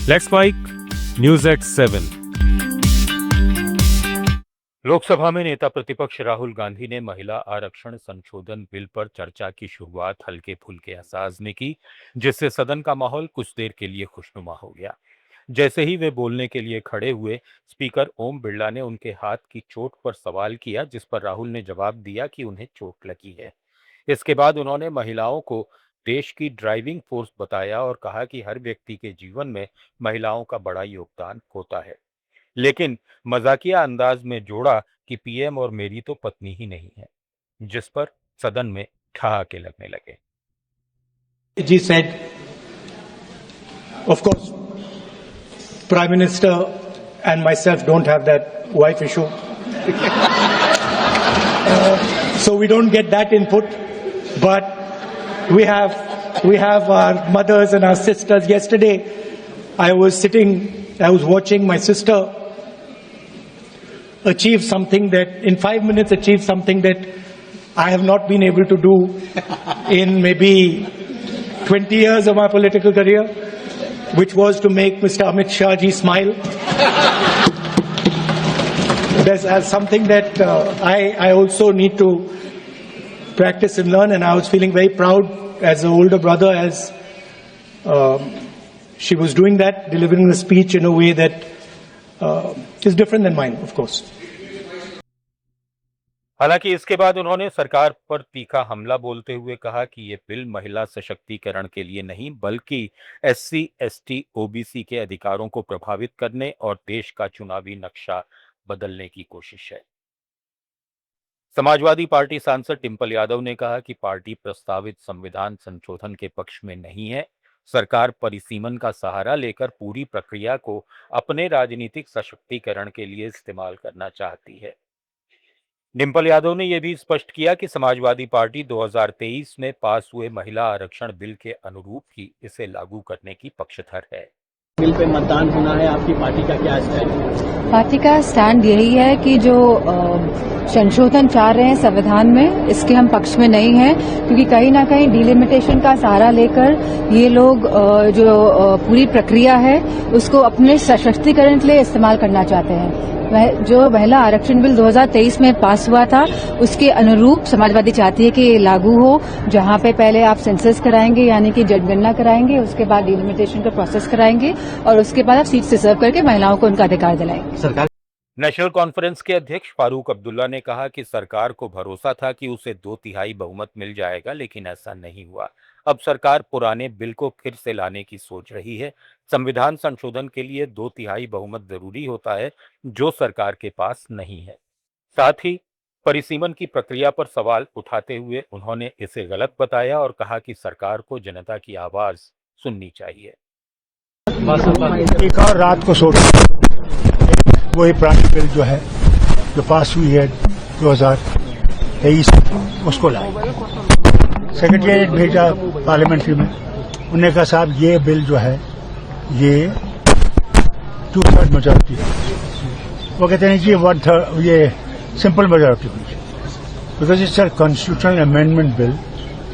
Let's mike news at 7। Lok Sabha में नेता प्रतिपक्ष राहुल गांधी ने महिला आरक्षण संशोधन बिल पर चर्चा की शुरुआत हल्के फुल्के अंदाज में की, जिससे सदन का माहौल कुछ देर के लिए खुशनुमा हो गया। जैसे ही वे बोलने के लिए खड़े हुए, स्पीकर ओम बिरला ने उनके हाथ की चोट पर सवाल किया, जिस पर राहुल ने जवाब दिया कि उन्हें चोट लगी है। इसके बाद उन्होंने महिलाओं को देश की ड्राइविंग फोर्स बताया और कहा कि हर व्यक्ति के जीवन में महिलाओं का बड़ा योगदान होता है, लेकिन मजाकिया अंदाज में जोड़ा कि पीएम और मेरी तो पत्नी ही नहीं है, जिस पर सदन में ठहाके लगने लगे। Ji said, of course, Prime Minister and myself don't have that wife issue. So we don't get that input, but we have our mothers and our sisters. Yesterday, I was watching my sister achieve something that, in 5 minutes, achieve something that I have not been able to do in maybe 20 years of my political career, which was to make Mr. Amit Shah ji smile. That's something that I also need to practice and learn, and I was feeling very proud as an older brother as she was doing that, delivering the speech in a way that is different than mine, of course. हालांकि इसके बाद उन्होंने सरकार पर तीखा हमला बोलते हुए कहा कि ये बिल महिला सशक्तिकरण के लिए नहीं, बल्कि एससी, एसटी, ओबीसी के अधिकारों को प्रभावित करने और देश का चुनावी नक्शा बदलने की कोशिश है। समाजवादी पार्टी सांसद डिंपल यादव ने कहा कि पार्टी प्रस्तावित संविधान संशोधन के पक्ष में नहीं है। सरकार परिसीमन का सहारा लेकर पूरी प्रक्रिया को अपने राजनीतिक सशक्तिकरण के लिए इस्तेमाल करना चाहती है। डिंपल यादव ने यह भी स्पष्ट किया कि समाजवादी पार्टी 2023 में पास हुए महिला आरक्षण बिल के अनुरूप ही इसे लागू करने की पक्षधर है। बिल पे मतदान होना है, आपकी पार्टी का क्या स्टैंड है? पार्टी का स्टैंड यही है कि जो संशोधन चाह रहे हैं संविधान में, इसके हम पक्ष में नहीं हैं, क्योंकि कहीं ना कहीं डिलिमिटेशन का सहारा लेकर ये लोग जो पूरी प्रक्रिया है उसको अपने सशक्तिकरण के लिए इस्तेमाल करना चाहते हैं। जो महिला आरक्षण बिल 2023 में पास हुआ था, उसके अनुरूप समाजवादी चाहती है कि ये लागू हो, जहां पे पहले आप सेंसस कराएंगे, यानी कि जनगणना कराएंगे, उसके बाद डिलिमिटेशन का प्रोसेस कराएंगे और उसके बाद आप सीट से सर्व करके महिलाओं को उनका अधिकार दिलाएंगे। सरकार नेशनल कॉन्फ्रेंस के अध्यक्ष फारूक अब्दुल्ला ने कहा कि सरकार को भरोसा था कि उसे 2/3 बहुमत मिल जाएगा, लेकिन ऐसा नहीं हुआ। अब सरकार पुराने बिल को फिर से लाने की सोच रही है। संविधान संशोधन के लिए 2/3 बहुमत जरूरी होता है, जो सरकार के पास नहीं है। साथ ही परिसीमन की प्रक्रिया पर सवाल उठाते हुए उन्होंने इसे गलत बताया और कहा कि सरकार को जनता की आवाज सुननी चाहिए। एक और रात को सोच वही पुरानी बिल जो है, जो पास हुई है 2023, उसको लाए। सेक्रेटेरिएट भेजा पार्लियामेंट्री में, उन्होंने कहा साहब ये बिल जो है ये 2/3 मेजोरिटी है। वो कहते हैं जी 1/3 ये सिंपल मेजोरिटी हुई है, because it's a constitutional amendment bill,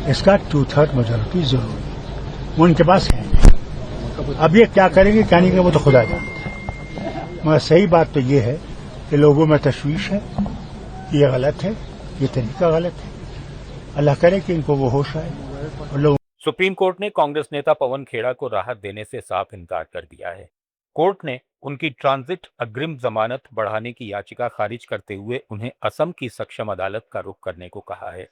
इसका 2/3 मेजोरिटी जरूरी है। वो उनके पास है। अब ये क्या करेंगे क्या नहीं करेंगे वो तो खुदा जानता है, मगर सही बात तो ये है कि लोगों में तशवीश है, ये गलत है, ये तरीका गलत है। अल्लाह करे कि इनको वो होश आए और लोग। सुप्रीम कोर्ट ने कांग्रेस नेता पवन खेड़ा को राहत देने से साफ इनकार कर दिया है। कोर्ट ने उनकी ट्रांजिट अग्रिम जमानत बढ़ाने की याचिका खारिज करते हुए उन्हें असम की सक्षम अदालत का रुख करने को कहा है।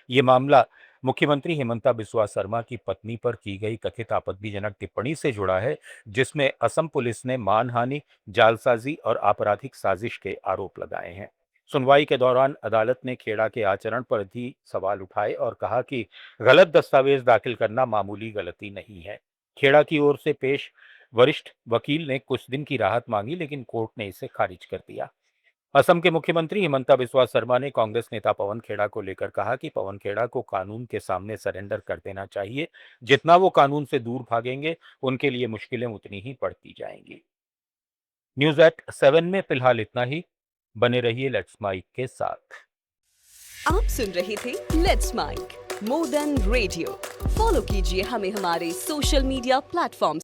ये मामला मुख्यमंत्री हिमंता बिस्वा शर्मा की पत्नी पर की गई कथित आपत्तिजनक टिप्पणी से जुड़ा है, जिसमें असम पुलिस ने मानहानि, जालसाजी और आपराधिक साजिश के आरोप लगाए हैं। सुनवाई के दौरान अदालत ने खेड़ा के आचरण पर भी सवाल उठाए और कहा कि गलत दस्तावेज दाखिल करना मामूली गलती नहीं है। खेड़ा की ओर से पेश वरिष्ठ वकील ने कुछ दिन की राहत मांगी, लेकिन कोर्ट ने इसे खारिज कर दिया। असम के मुख्यमंत्री हिमंता बिस्वा शर्मा ने कांग्रेस नेता पवन खेड़ा को लेकर कहा कि पवन खेड़ा को कानून के सामने सरेंडर कर देना चाहिए। जितना वो कानून से दूर भागेंगे, उनके लिए मुश्किलें उतनी ही बढ़ती जाएंगी। न्यूज एट 7 में फिलहाल इतना ही। बने रहिए लेट्स माइक के साथ। आप सुन रहे थे let's mike more than radio. Follow कीजिए हमें हमारे सोशल मीडिया प्लेटफॉर्म